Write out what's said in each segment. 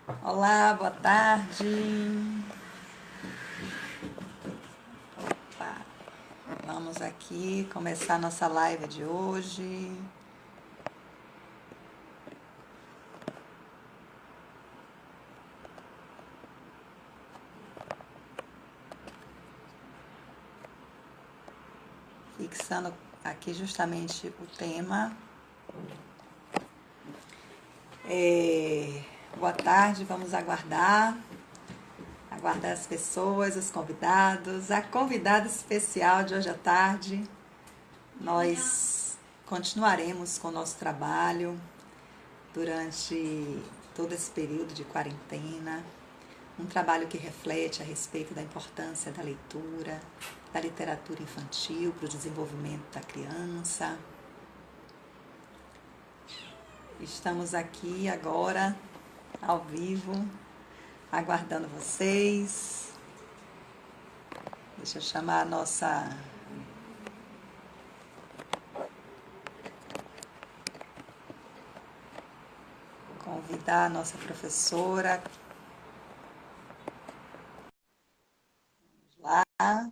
Olá, boa tarde. Opa, vamos aqui começar nossa live de hoje. Fixando aqui justamente o tema. Boa tarde, vamos aguardar as pessoas, os convidados. A convidada especial de hoje à tarde, nós continuaremos com o nosso trabalho durante todo esse período de quarentena. Um trabalho que reflete a respeito da importância da leitura, da literatura infantil para o desenvolvimento da criança. Estamos aqui agora, ao vivo, aguardando vocês. Deixa eu chamar a nossa convidar a nossa professora. Vamos lá.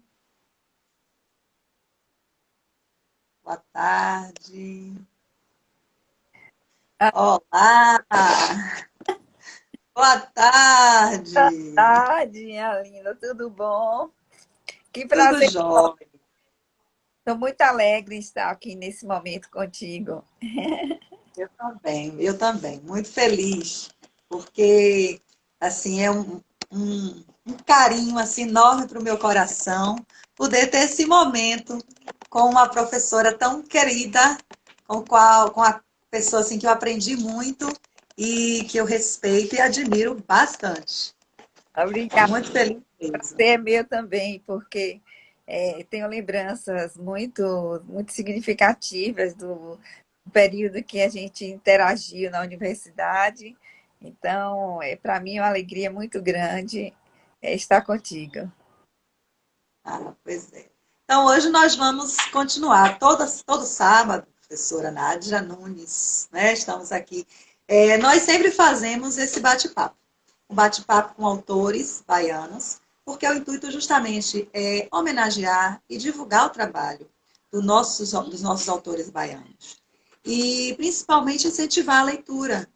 Boa tarde. Ah, Olá! Boa boa tarde! tarde, minha linda, tudo bom? Que Tudo prazer, jóia. estou muito alegre em estar aqui nesse momento contigo. Eu também, muito feliz, porque assim é um carinho assim enorme para o meu coração poder ter esse momento com uma professora tão querida, com a pessoa assim que eu aprendi muito e que eu respeito e admiro bastante. Obrigada, Muito feliz mesmo. você é meu também, porque tenho lembranças muito significativas do período que a gente interagiu na universidade. Então, para mim é uma alegria muito grande estar contigo. Ah, pois é. Então, hoje nós vamos continuar, todo sábado, professora Nádia Nunes, né? Estamos aqui. Nós sempre fazemos esse bate-papo, um bate-papo com autores baianos, porque o intuito justamente é homenagear e divulgar o trabalho dos nossos autores baianos. E, principalmente, incentivar a leitura,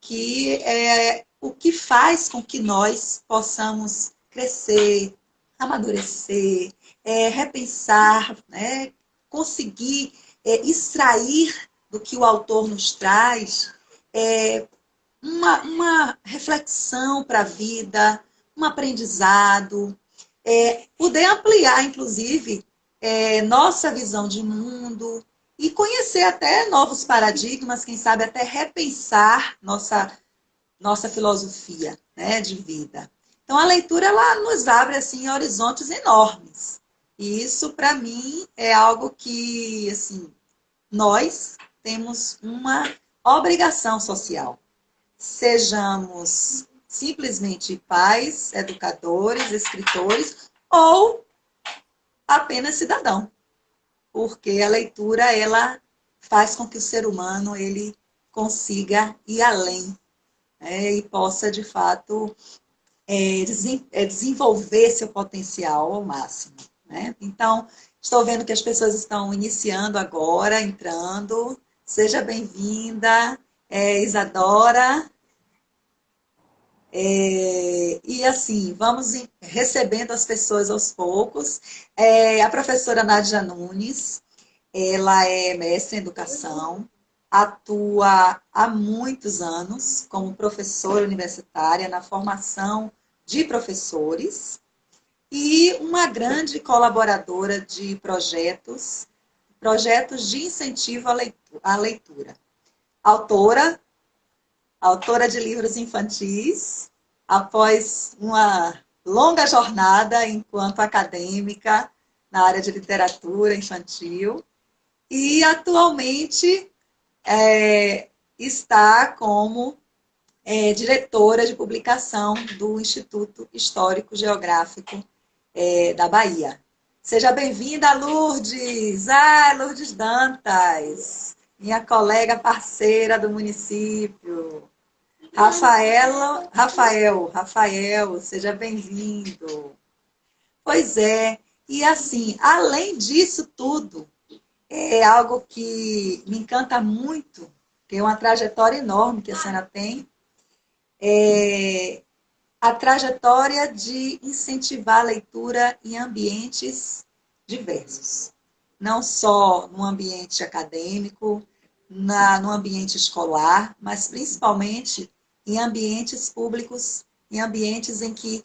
que é o que faz com que nós possamos crescer, amadurecer, repensar, né? Conseguir extrair do que o autor nos traz uma reflexão para a vida, um aprendizado, poder ampliar, inclusive, nossa visão de mundo e conhecer até novos paradigmas, quem sabe até repensar nossa filosofia, né, de vida. Então, a leitura ela nos abre assim horizontes enormes. E isso, para mim, é algo que assim, nós temos uma obrigação social. Sejamos simplesmente pais, educadores, escritores ou apenas cidadão, porque a leitura ela faz com que o ser humano ele consiga ir além, né, e possa de fato desenvolver seu potencial ao máximo. Né? Então, estou vendo que as pessoas estão iniciando agora, entrando. Seja bem-vinda, Isadora. E assim, vamos recebendo as pessoas aos poucos. A professora Nádia Nunes, ela é mestre em educação, atua há muitos anos como professora universitária na formação de professores e uma grande colaboradora de projetos de incentivo à leitura. Autora, autora de livros infantis, após uma longa jornada enquanto acadêmica na área de literatura infantil, e atualmente está como diretora de publicação do Instituto Histórico Geográfico da Bahia. Seja bem-vinda, Lourdes! Lourdes Dantas, minha colega parceira do município. Rafael, seja bem-vindo. Pois é, e assim, além disso tudo, é algo que me encanta muito, tem uma trajetória enorme que a senhora tem, é a trajetória de incentivar a leitura em ambientes diversos. Não só no ambiente acadêmico, no ambiente escolar, mas principalmente em ambientes públicos, em ambientes em que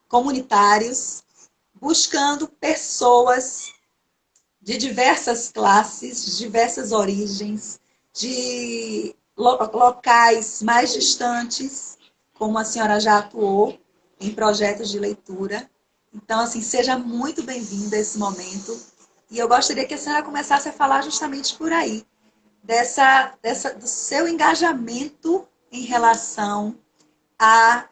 comunitários, buscando pessoas de diversas classes, de diversas origens, de locais mais distantes, como a senhora já atuou em projetos de leitura. Então, assim, seja muito bem-vinda a esse momento. E eu gostaria que a senhora começasse a falar justamente por aí, do seu engajamento em relação a,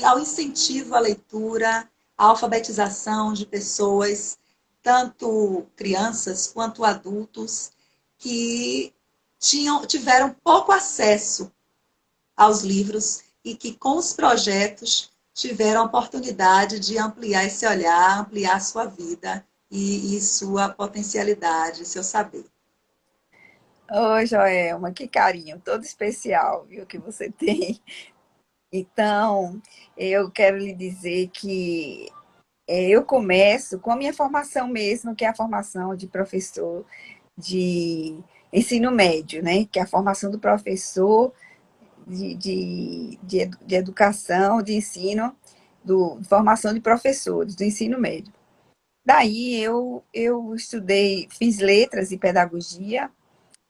ao incentivo à leitura, à alfabetização de pessoas, tanto crianças quanto adultos, que tiveram pouco acesso aos livros e que, com os projetos, tiveram a oportunidade de ampliar esse olhar, ampliar sua vida e sua potencialidade, seu saber. Oi, Joelma, que carinho todo especial, viu, que você tem. Então, eu quero lhe dizer que eu começo com a minha formação mesmo, que é a formação de professor de ensino médio, né? Que é a formação do professor de educação, de ensino, formação de professores do ensino médio. Daí eu estudei, fiz letras e pedagogia,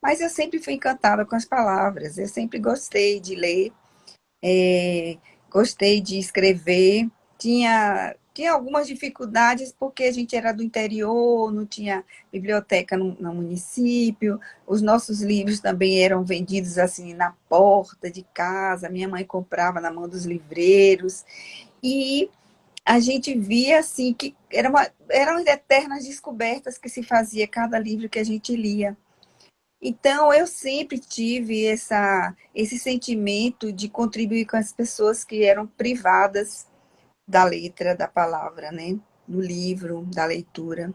mas eu sempre fui encantada com as palavras, eu sempre gostei de ler, gostei de escrever, tinha algumas dificuldades porque a gente era do interior, não tinha biblioteca no município, os nossos livros também eram vendidos assim na porta de casa, minha mãe comprava na mão dos livreiros, e a gente via assim que eram eternas descobertas que se fazia cada livro que a gente lia. Então, eu sempre tive esse sentimento de contribuir com as pessoas que eram privadas da letra, da palavra, né? Do livro, da leitura.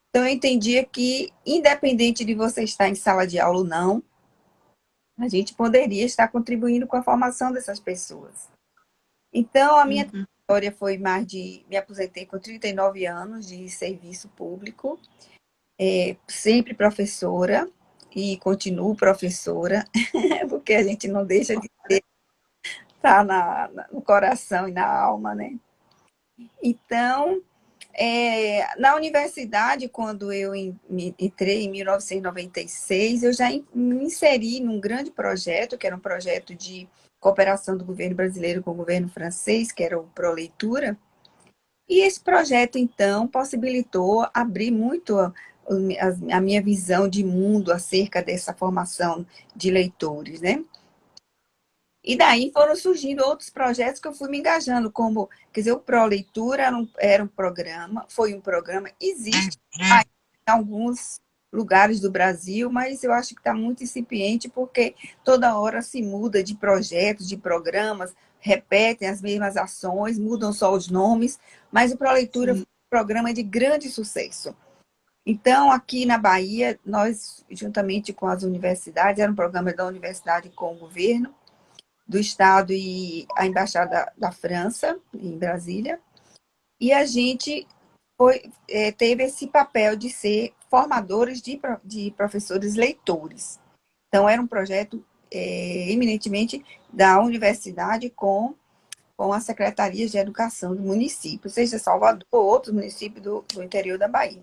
Então, eu entendia que, independente de você estar em sala de aula ou não, a gente poderia estar contribuindo com a formação dessas pessoas. Então, a minha trajetória foi mais de... Me aposentei com 39 anos de serviço público, sempre professora, e continuo professora, porque a gente não deixa de estar no coração e na alma, né? Então, na universidade, quando eu entrei em 1996, eu já me inseri num grande projeto, que era um projeto de cooperação do governo brasileiro com o governo francês, que era o Proleitura. E esse projeto, então, possibilitou abrir muito a minha visão de mundo acerca dessa formação de leitores, né? E daí foram surgindo outros projetos que eu fui me engajando, como, quer dizer, o Pro Leitura era um programa, foi um programa, existe em alguns lugares do Brasil, mas eu acho que está muito incipiente, porque toda hora se muda de projetos, de programas, repetem as mesmas ações, mudam só os nomes, mas o Pro Leitura foi um programa de grande sucesso. Então, aqui na Bahia, nós, juntamente com as universidades, era um programa da universidade com o governo, do Estado e a Embaixada da França, em Brasília, e a gente teve esse papel de ser formadores de professores leitores. Então, era um projeto eminentemente da universidade com as secretarias de educação do município, seja Salvador ou outros municípios do interior da Bahia.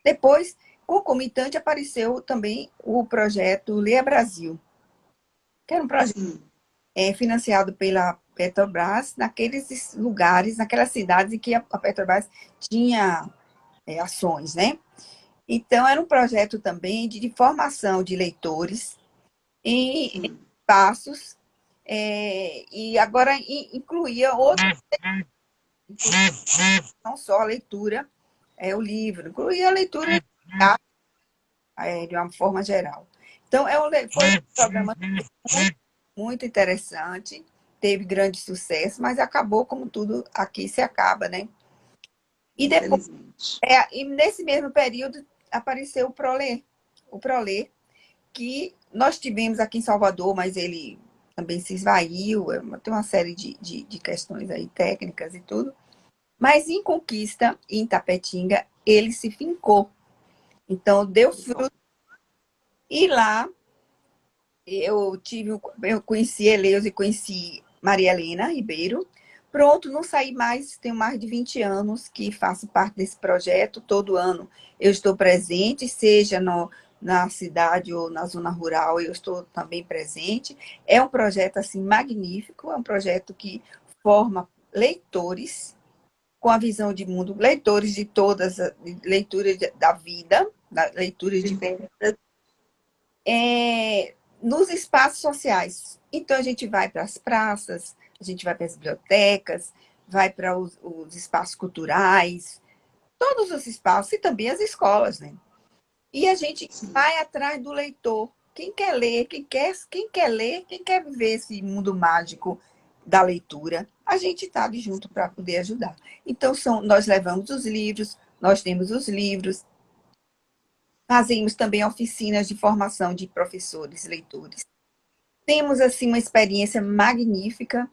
Depois, concomitante, apareceu também o projeto Leia Brasil, que era um projeto financiado pela Petrobras, naqueles lugares, naquelas cidades em que a Petrobras tinha ações, né? Então, era um projeto também de formação de leitores em espaços, e agora incluía outros, não só a leitura, o livro, incluía a leitura de uma forma geral. Então, foi um programa muito interessante, teve grande sucesso, mas acabou como tudo aqui se acaba, né? E depois, infelizmente. e nesse mesmo período apareceu o Prolê, que nós tivemos aqui em Salvador, mas ele também se esvaiu, tem uma série de questões aí técnicas e tudo. Mas em Conquista, em Tapetinga, ele se fincou. Então, deu Que bom. fruto. E lá, eu conheci Eleus e conheci Maria Helena Ribeiro. Pronto, não saí mais, tenho mais de 20 anos que faço parte desse projeto. Todo ano eu estou presente, seja na cidade ou na zona rural, eu estou também presente. É um projeto assim magnífico, é um projeto que forma leitores com a visão de mundo, leitores de todas as leituras da vida, leituras de nos espaços sociais. Então, a gente vai para as praças, a gente vai para as bibliotecas, vai para os espaços culturais, todos os espaços, e também as escolas, né? E a gente Sim. vai atrás do leitor. Quem quer ler, quem quer ler, quem quer viver esse mundo mágico da leitura, a gente está ali junto para poder ajudar. Então, nós levamos os livros, nós temos os livros, fazemos também oficinas de formação de professores, leitores. Temos, assim, uma experiência magnífica.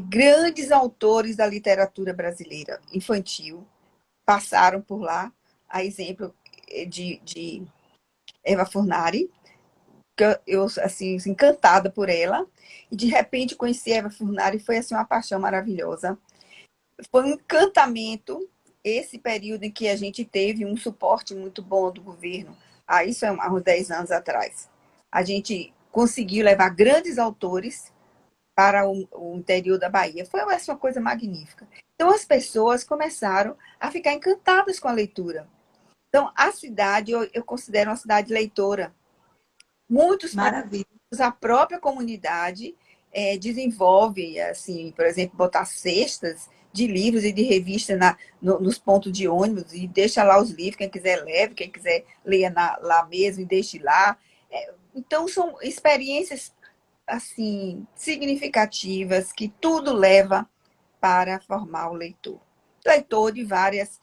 Grandes autores da literatura brasileira infantil passaram por lá, a exemplo de Eva Furnari, que eu assim, encantada por ela. E, de repente, conheci a Eva Furnari e foi, assim, uma paixão maravilhosa. Foi um encantamento esse período em que a gente teve um suporte muito bom do governo. Isso é há uns 10 anos atrás. A gente conseguiu levar grandes autores para o interior da Bahia. Foi uma coisa magnífica. Então, as pessoas começaram a ficar encantadas com a leitura. Então, a cidade, eu considero uma cidade leitora. Muitos Maravilha. projetos, a própria comunidade desenvolve, assim, por exemplo, botar cestas de livros e de revistas nos pontos de ônibus e deixa lá os livros, quem quiser leve, quem quiser leia lá mesmo e deixe lá. Então, são experiências assim significativas que tudo leva para formar o leitor. Leitor de vários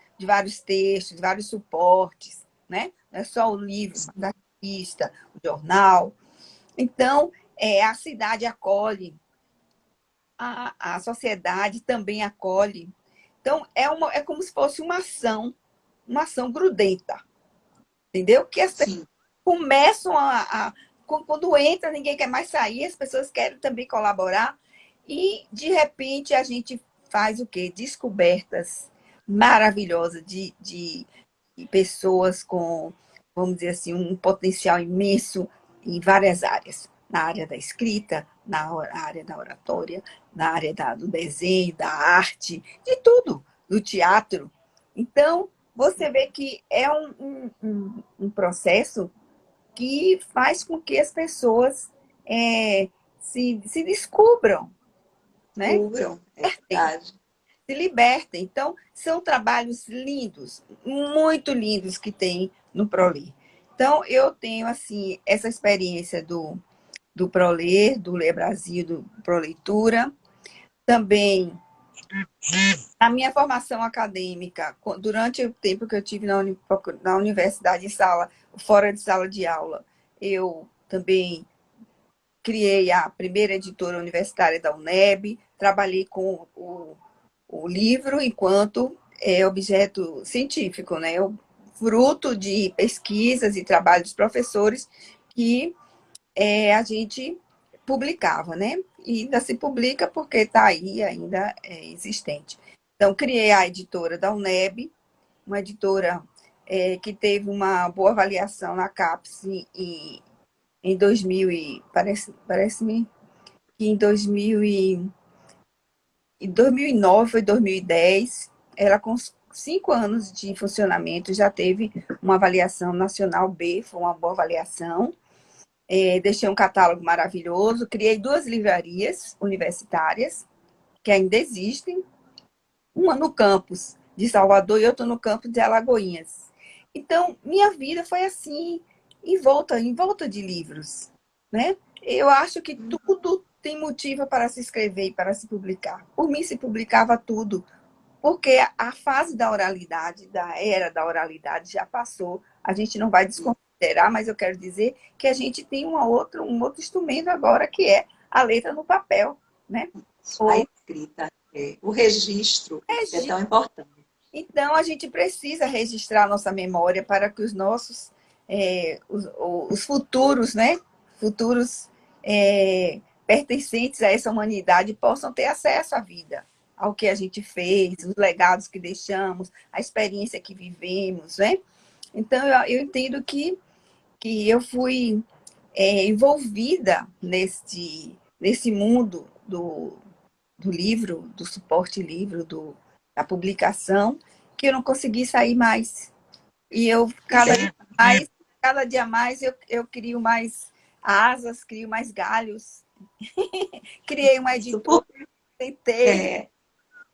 textos, de vários suportes, né? Não é só o livro, mas a revista, o jornal. Então, a cidade acolhe, a sociedade também acolhe. Então, é como se fosse uma ação grudenta, entendeu? Que as pessoas Sim. começam quando entra, ninguém quer mais sair, as pessoas querem também colaborar, e de repente a gente faz o quê? Descobertas maravilhosas de pessoas com, vamos dizer assim, um potencial imenso em várias áreas. Na área da escrita, na área da oratória, na área do desenho, da arte, de tudo, do teatro. Então, você vê que é um processo que faz com que as pessoas se descubram, né? Cubram, é verdade. Se libertem. Então, são trabalhos lindos, muito lindos que tem no ProLer. Então, eu tenho, assim, essa experiência do ProLer, do Ler Brasil, do ProLeitura. Também, a minha formação acadêmica, durante o tempo que eu tive na universidade, em sala, fora de sala de aula, eu também criei a primeira editora universitária da UNEB, trabalhei com o livro enquanto objeto científico, né? Fruto de pesquisas e trabalhos dos professores que a gente publicava, né? E ainda se publica porque está aí ainda existente. Então, criei a editora da UNEB, uma editora que teve uma boa avaliação na CAPES em 2000 parece-me que em 2009 foi 2010, ela com 5 anos de funcionamento já teve uma avaliação nacional B, foi uma boa avaliação. Deixei um catálogo maravilhoso, criei 2 livrarias universitárias, que ainda existem, uma no campus de Salvador e outra no campus de Alagoinhas. Então, minha vida foi assim, em volta de livros, né? Eu acho que tudo tem motivo para se escrever e para se publicar. Por mim, se publicava tudo, porque a fase da oralidade, da era da oralidade já passou. A gente não vai desconsiderar, mas eu quero dizer que a gente tem um outro instrumento agora, que é a letra no papel, né? A Ou escrita, o registro é tão importante. Então, a gente precisa registrar nossa memória para que os nossos, os futuros, né? Futuros pertencentes a essa humanidade possam ter acesso à vida, ao que a gente fez, os legados que deixamos, a experiência que vivemos, né? Então, eu entendo que eu fui envolvida nesse mundo do livro, do suporte livro, da publicação, que eu não consegui sair mais. E eu, Isso é, cada dia mais, eu crio mais asas, crio mais galhos. Criei uma isso editora, porque tentei.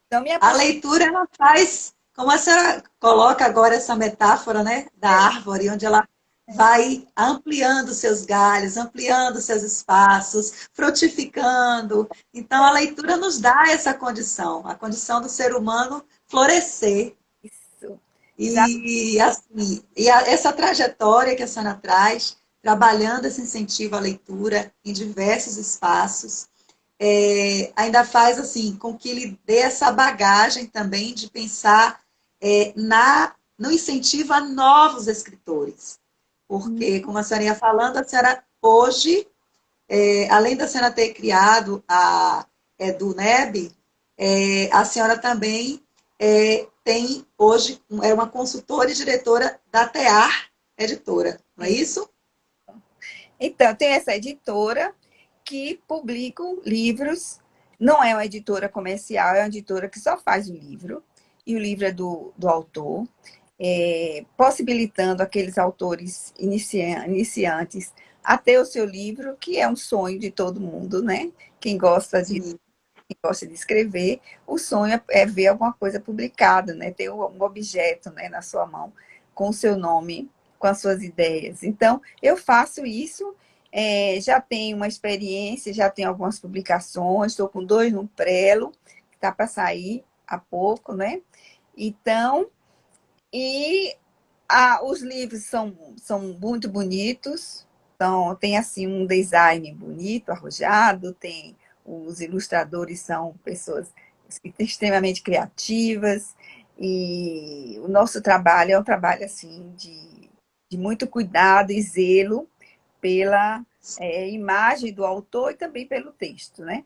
Então, me a apaixonei. leitura ela faz, como a senhora coloca agora essa metáfora, né, da árvore, onde ela vai ampliando seus galhos, ampliando seus espaços, frutificando. Então, a leitura nos dá essa condição, a condição do ser humano florescer. Isso. E, assim, essa trajetória que a senhora traz, trabalhando esse incentivo à leitura em diversos espaços, ainda faz assim com que ele dê essa bagagem também de pensar no incentivo a novos escritores. Porque, como a senhora ia falando, a senhora hoje, além da senhora ter criado a EduNeb, a senhora também tem hoje, é uma consultora e diretora da TEAR Editora, não é isso? Então, tem essa editora que publica livros, não é uma editora comercial, é uma editora que só faz o livro, e o livro é do autor, possibilitando aqueles autores iniciantes a ter o seu livro, que é um sonho de todo mundo, né? Quem gosta de, Sim. quem gosta de escrever, o sonho é ver alguma coisa publicada, né? Ter um objeto, né, na sua mão, com o seu nome, com as suas ideias. Então, eu faço isso, já tenho uma experiência, já tenho algumas publicações, estou com 2 no Prelo, que está para sair há pouco, né? Então, os livros são muito bonitos, então, tem assim um design bonito, arrojado, os ilustradores são pessoas extremamente criativas, e o nosso trabalho é um trabalho assim de muito cuidado e zelo pela imagem do autor e também pelo texto, né?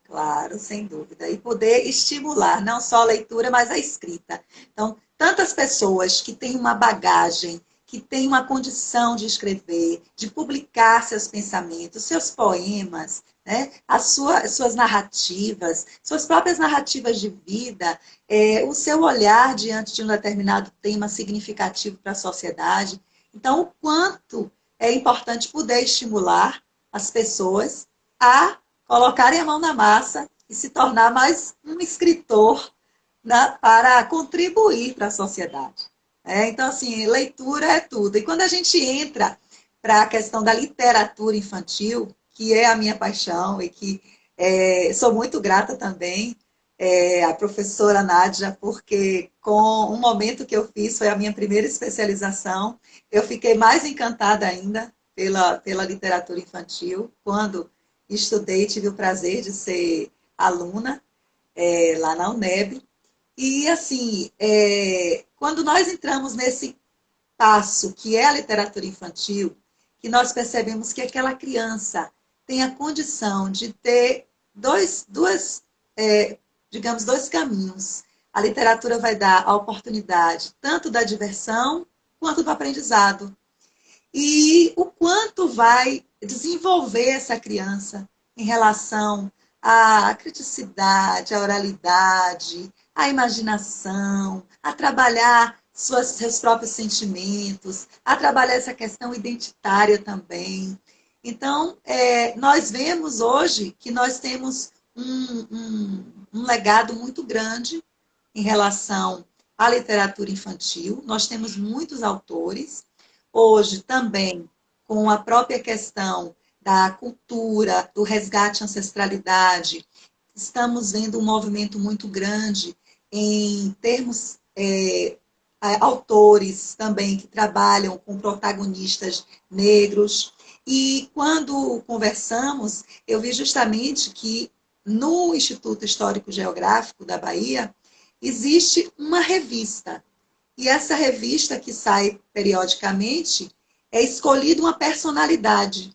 Claro, sem dúvida. E poder estimular não só a leitura, mas a escrita. Então, tantas pessoas que têm uma bagagem, que têm uma condição de escrever, de publicar seus pensamentos, seus poemas, né? Suas narrativas, suas próprias narrativas de vida, o seu olhar diante de um determinado tema significativo para a sociedade. Então, o quanto é importante poder estimular as pessoas a colocarem a mão na massa e se tornar mais um escritor, né, para contribuir para a sociedade. Então, assim, leitura é tudo. E quando a gente entra para a questão da literatura infantil, que é a minha paixão e que sou muito grata também à professora Nádia, porque com um momento que eu fiz, foi a minha primeira especialização, eu fiquei mais encantada ainda pela literatura infantil, quando estudei, tive o prazer de ser aluna lá na UNEB. E, assim, quando nós entramos nesse passo, que é a literatura infantil, que nós percebemos que aquela criança tem a condição de ter digamos, dois caminhos. A literatura vai dar a oportunidade tanto da diversão quanto do aprendizado. E o quanto vai desenvolver essa criança em relação à criticidade, à oralidade, à imaginação, a trabalhar seus próprios sentimentos, a trabalhar essa questão identitária também. Então, nós vemos hoje que nós temos um legado muito grande em relação à literatura infantil. Nós temos muitos autores. Hoje, também, com a própria questão da cultura, do resgate à ancestralidade. Estamos vendo um movimento muito grande em termos autores também que trabalham com protagonistas negros. E quando conversamos, eu vi justamente que no Instituto Histórico Geográfico da Bahia existe uma revista. E essa revista que sai periodicamente é escolhida uma personalidade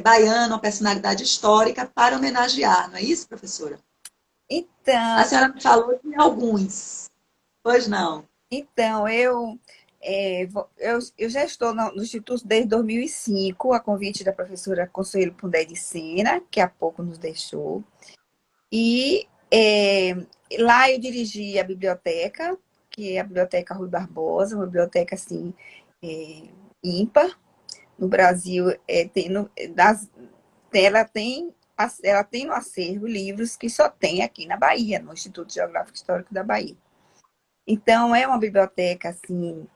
baiana, uma personalidade histórica para homenagear, não é isso, professora? A Então, senhora me falou de alguns, pois não? então eu já estou no Instituto desde 2005, a convite da professora Consuelo Pundé de Sena, que há pouco nos deixou. E lá eu dirigi a biblioteca, que é a Biblioteca Rui Barbosa, uma biblioteca assim, é, ímpar. No Brasil, ela tem no acervo livros que só tem aqui na Bahia, no Instituto Geográfico Histórico da Bahia. Então, é uma biblioteca assim,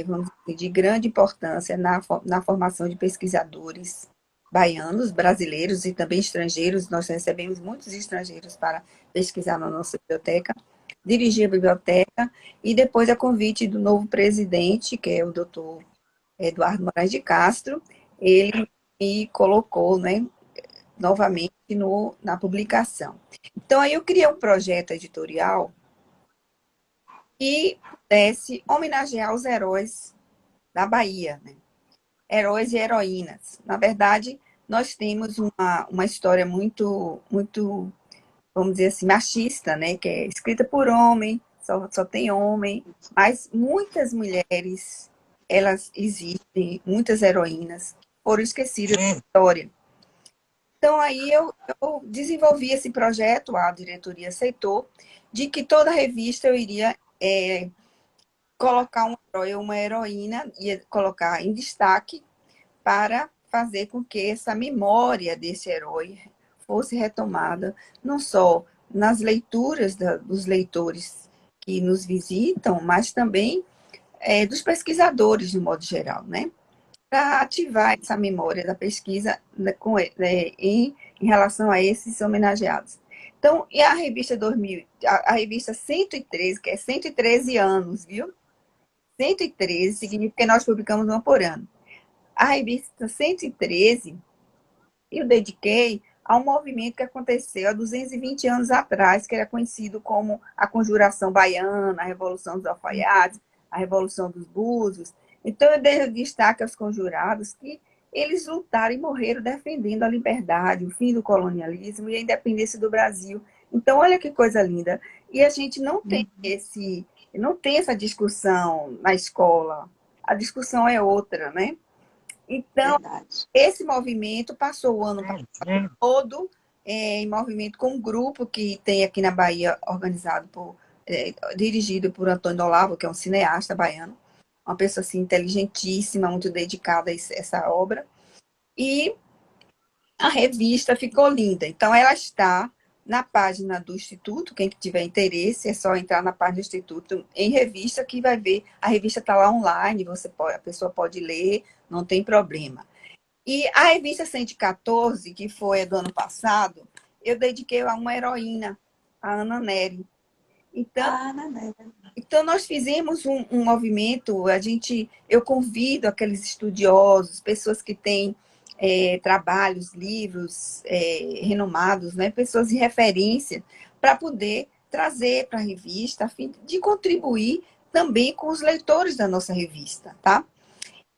vamos dizer, de grande importância na formação de pesquisadores baianos, brasileiros e também estrangeiros. Nós recebemos muitos estrangeiros para pesquisar na nossa biblioteca. Dirigi a biblioteca e depois, a convite do novo presidente, que é o doutor Eduardo Moraes de Castro, ele me colocou, né, novamente na publicação. Então, aí eu criei um projeto editorial que pudesse homenagear os heróis da Bahia, né? Heróis e heroínas. Na verdade, nós temos uma história muito, vamos dizer assim, machista, né? Que é escrita por homem, só tem homem, mas muitas mulheres, elas existem, muitas heroínas, foram esquecidas da história. Então, aí eu desenvolvi esse projeto, a diretoria aceitou, de que toda revista eu iria colocar um herói ou uma heroína, ia colocar em destaque para fazer com que essa memória desse herói fosse retomada, não só nas leituras dos leitores que nos visitam, mas também dos pesquisadores, de modo geral, né? Para ativar essa memória da pesquisa, né, em relação a esses homenageados. Então, e a revista 2000, a revista 113, que é 113 anos, viu? 113 significa que nós publicamos uma por ano. A revista 113 eu dediquei a um movimento que aconteceu há 220 anos atrás, que era conhecido como a Conjuração Baiana, a Revolução dos Alfaiates, a Revolução dos Búzios. Então, eu dei destaque aos conjurados que eles lutaram e morreram defendendo a liberdade, o fim do colonialismo e a independência do Brasil. Então, olha que coisa linda. E a gente não tem essa discussão na escola. A discussão é outra, né? Então, Verdade. esse movimento passou o ano todo em movimento com um grupo que tem aqui na Bahia, dirigido por Antônio Olavo, que é um cineasta baiano, uma pessoa assim, inteligentíssima, muito dedicada a essa obra. E a revista ficou linda. Então, ela está na página do Instituto. Quem tiver interesse, é só entrar na página do Instituto em revista, que vai ver. A revista está lá online, a pessoa pode ler, não tem problema. E a revista 114, que foi a do ano passado, eu dediquei a uma heroína, a Ana Nery. Então, Ah, Nané. então nós fizemos um movimento, eu convido aqueles estudiosos, pessoas que têm trabalhos, livros renomados, né, pessoas de referência, para poder trazer para a revista, a fim de contribuir também com os leitores da nossa revista, tá?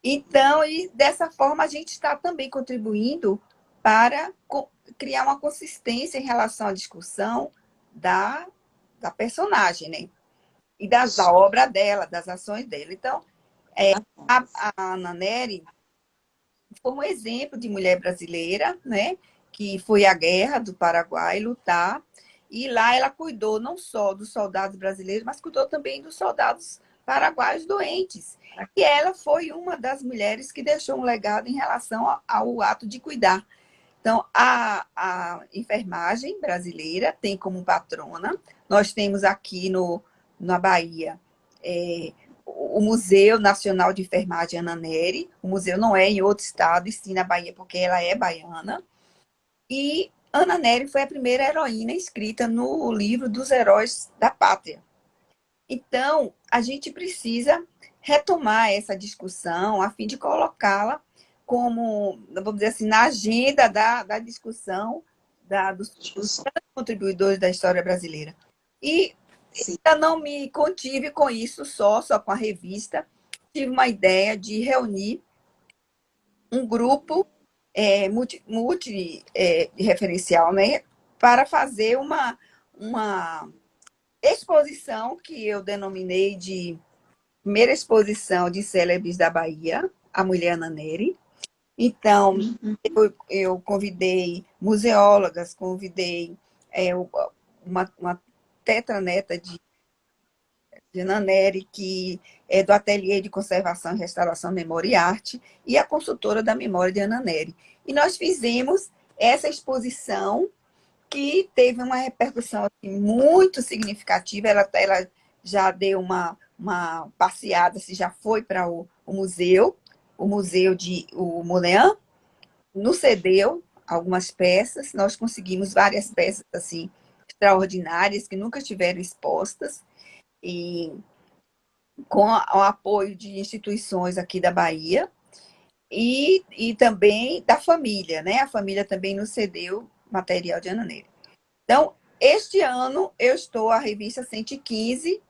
Então, e dessa forma, a gente está também contribuindo para criar uma consistência em relação à discussão da, da personagem, né? E da obra dela, das ações dela. Então, a Ana Nery foi um exemplo de mulher brasileira, né? Que foi à guerra do Paraguai lutar. E lá ela cuidou não só dos soldados brasileiros, mas cuidou também dos soldados paraguaios doentes. E ela foi uma das mulheres que deixou um legado em relação ao ato de cuidar. Então, a enfermagem brasileira tem como patrona, nós temos aqui na Bahia, o Museu Nacional de Enfermagem Ana Nery. O museu não é em outro estado, e sim na Bahia, porque ela é baiana. E Ana Nery foi a primeira heroína escrita no livro dos heróis da pátria. Então, a gente precisa retomar essa discussão a fim de colocá-la como, vamos dizer assim, na agenda da discussão dos contribuidores da história brasileira. E Sim. ainda não me contive com isso só com a revista. Tive uma ideia de reunir um grupo referencial, né, para fazer uma exposição que eu denominei de primeira exposição de célebres da Bahia, a Mulher Ana Nery. Então, eu convidei museólogas, convidei uma tetraneta de Ana Nery, que é do Ateliê de Conservação e Restauração Memória e Arte, e a consultora da memória de Ana Nery. E nós fizemos essa exposição que teve uma repercussão assim, muito significativa. Ela já deu uma passeada, se já foi para o museu de o Moleão, nos cedeu algumas peças, nós conseguimos várias peças assim extraordinárias que nunca estiveram expostas, e com o apoio de instituições aqui da Bahia e também da família, né? A família também nos cedeu material de Ana Nery. Então, este ano eu estou a revista 115,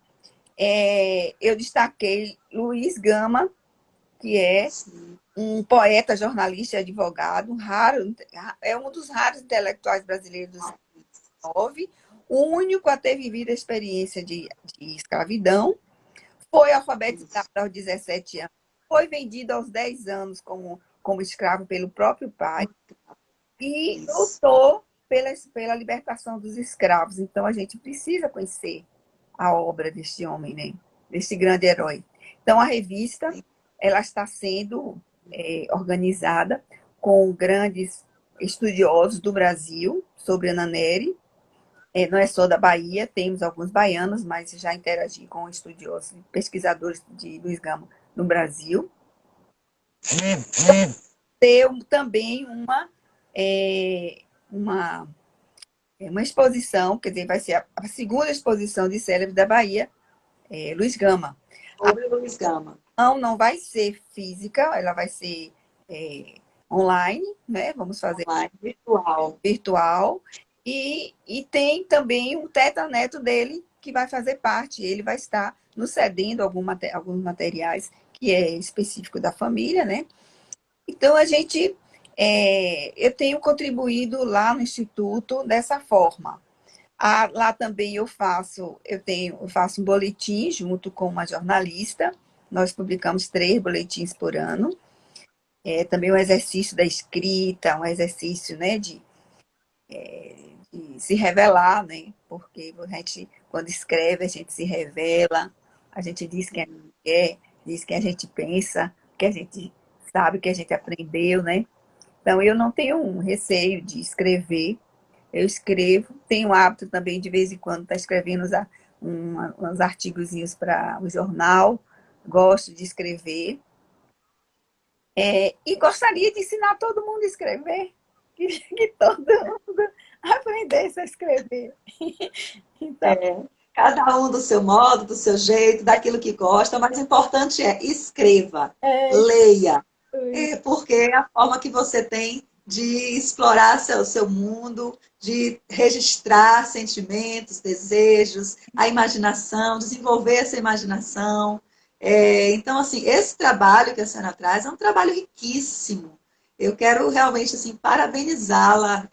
eu destaquei Luiz Gama, que é um poeta, jornalista e advogado, raro, é um dos raros intelectuais brasileiros do século XIX, o único a ter vivido a experiência de escravidão, foi alfabetizado aos 17 anos, foi vendido aos 10 anos como escravo pelo próprio pai e lutou pela libertação dos escravos. Então, a gente precisa conhecer a obra deste homem, né? Deste grande herói. Então, a revista ela está sendo organizada com grandes estudiosos do Brasil sobre Ana Nery. Não é só da Bahia, temos alguns baianos, mas já interagi com estudiosos e pesquisadores de Luiz Gama no Brasil. Ter também uma exposição, quer dizer, vai ser a segunda exposição de célebres da Bahia, Luiz Gama. Sobre Luiz Gama. Não vai ser física, ela vai ser online, né? Vamos fazer online, virtual. E tem também um tetraneto dele que vai fazer parte. Ele vai estar nos cedendo alguns materiais que é específico da família, né? Então, eu tenho contribuído lá no Instituto dessa forma. Lá também eu faço um boletim junto com uma jornalista. Nós publicamos 3 boletins por ano. Também um exercício da escrita, um exercício, né, de se revelar, né? Porque a gente, quando escreve, a gente se revela, a gente diz quem a gente é, diz quem a gente pensa, que a gente sabe, que a gente aprendeu, né? Então, eu não tenho um receio de escrever. Eu escrevo, tenho o hábito também, de vez em quando, estar escrevendo uns artigozinhos para o jornal, gosto de escrever. E gostaria de ensinar todo mundo a escrever, que todo mundo aprendesse a escrever. Então, cada um do seu modo, do seu jeito, daquilo que gosta, mas o importante é escreva, leia, porque é a forma que você tem de explorar seu mundo, de registrar sentimentos, desejos, a imaginação, desenvolver essa imaginação. Então, assim, esse trabalho que a senhora traz é um trabalho riquíssimo. Eu quero realmente assim, parabenizá-la.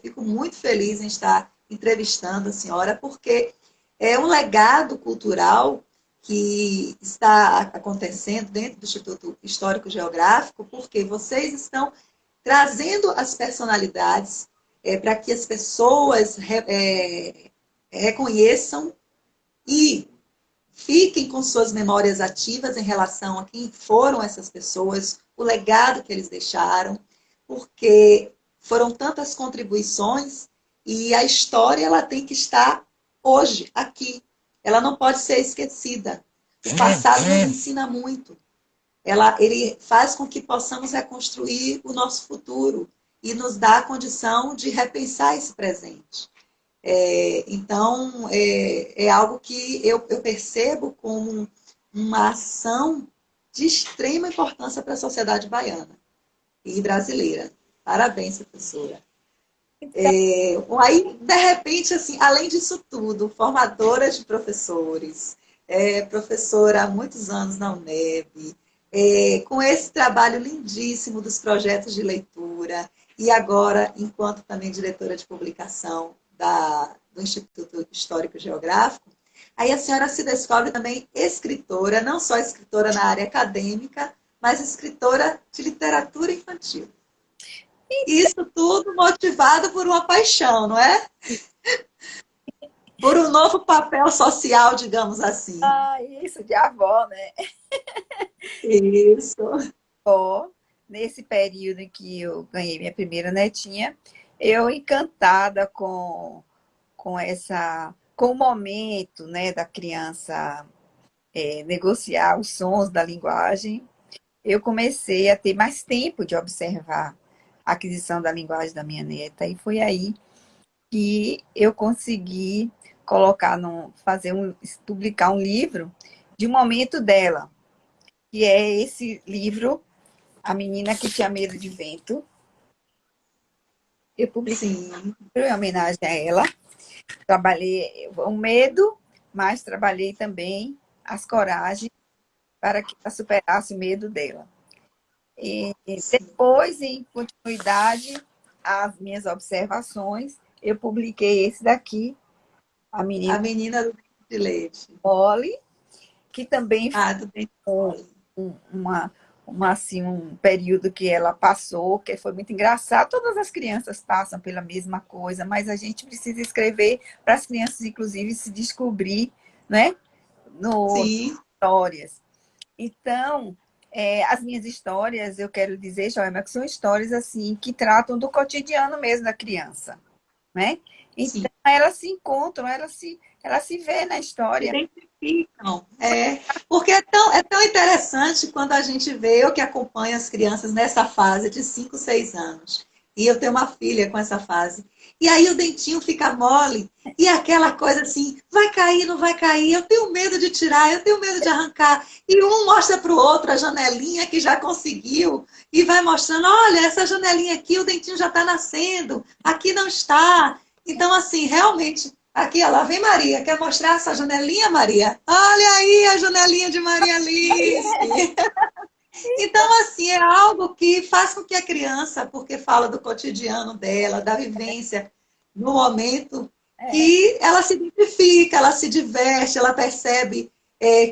Fico muito feliz em estar entrevistando a senhora, porque é um legado cultural que está acontecendo dentro do Instituto Histórico Geográfico, porque vocês estão trazendo as personalidades para que as pessoas reconheçam e fiquem com suas memórias ativas em relação a quem foram essas pessoas, o legado que eles deixaram, porque foram tantas contribuições e a história ela tem que estar hoje, aqui. Ela não pode ser esquecida. O passado nos ensina muito. Ele faz com que possamos reconstruir o nosso futuro e nos dá a condição de repensar esse presente. Então, é algo que eu percebo como uma ação de extrema importância para a sociedade baiana e brasileira. Parabéns, professora. Aí, de repente, assim, além disso tudo, formadora de professores, professora há muitos anos na UNEB, com esse trabalho lindíssimo dos projetos de leitura, e agora, enquanto também diretora de publicação do Instituto Histórico Geográfico, aí a senhora se descobre também escritora, não só escritora na área acadêmica, mas escritora de literatura infantil. Isso tudo motivado por uma paixão, não é? Por um novo papel social, digamos assim. Ah, isso, de avó, né? Isso. Ó, nesse período em que eu ganhei minha primeira netinha, eu encantada com o momento, né, da criança negociar os sons da linguagem, eu comecei a ter mais tempo de observar a aquisição da linguagem da minha neta, e foi aí que eu consegui publicar um livro de um momento dela, que é esse livro, A Menina que Tinha Medo de Vento. Eu publiquei Sim. em homenagem a ela. Trabalhei o medo, mas trabalhei também as coragens para que ela superasse o medo dela. E depois, em continuidade às minhas observações, eu publiquei esse daqui, A A Menina menina do dente de leite. Polly, que também foi Ah, do dente de leite. uma, assim, um período que ela passou, que foi muito engraçado. Todas as crianças passam pela mesma coisa, mas a gente precisa escrever para as crianças, inclusive, se descobrir, né? No Sim. histórias. Então, as minhas histórias, eu quero dizer, Joelma, que são histórias assim que tratam do cotidiano mesmo da criança, né? Sim. Então, elas se encontram, elas se vê na Se história. identificam. Porque é tão interessante quando a gente vê, eu que acompanho as crianças nessa fase de 5, 6 anos. E eu tenho uma filha com essa fase. E aí o dentinho fica mole. E aquela coisa assim, vai cair, não vai cair. Eu tenho medo de tirar, eu tenho medo de arrancar. E um mostra para o outro a janelinha que já conseguiu. E vai mostrando, olha, essa janelinha aqui, o dentinho já está nascendo. Aqui não está. Então, assim, realmente aqui, ó, lá vem Maria. Quer mostrar essa janelinha, Maria? Olha aí a janelinha de Maria Alice. Então, assim, é algo que faz com que a criança, porque fala do cotidiano dela, da vivência no momento, É, que ela se identifica, ela se diverte, ela percebe